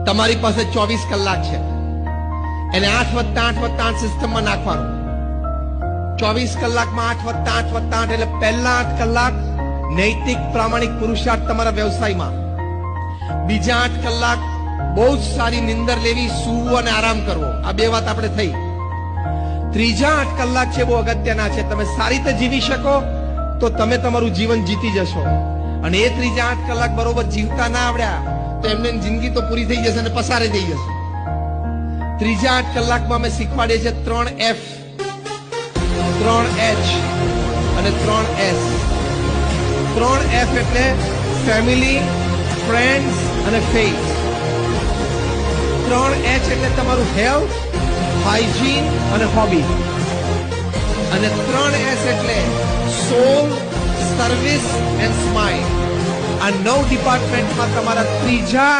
તમારી પાસે 24 કલાક છે, એને 8+8+8 સિસ્ટમમાં નાખવાનું. 24 કલાકમાં 8+8+8 એટલે પહેલા 8 કલાક નૈતિક પ્રામાણિક પુરુષાર્થ તમારા વ્યવસાયમાં, બીજા 8 કલાક બહુ જ સારી નિંદર લેવી, સૂવું અને આરામ કરવો. આ બે વાત આપણે થઈ. ત્રીજા 8 કલાક છે બહુ અગત્યના છે. તમે સારી રીતે જીવી શકો તો તમે તમારું જીવન જીતી જશો, અને એ ત્રીજા 8 કલાક બરોબર જીવતા ના આવડ્યા તો એમને જિંદગી તો પૂરી થઈ જશે અને પસારે થઈ જશે. ત્રીજા 8 કલાકમાં અમે શીખવાડીએ છીએ 3F, 3H અને 3S. 3F એટલે ફેમિલી, ફ્રેન્ડ્સ અને ફેથ. 3H એટલે તમારું હેલ્થ, હાઇજીન અને હોબી. અને 3S એટલે સોલ, સર્વિસ એન્ડ સ્માઇલ. આ 9 ડિપાર્ટમેન્ટમાં તમારા ત્રીજા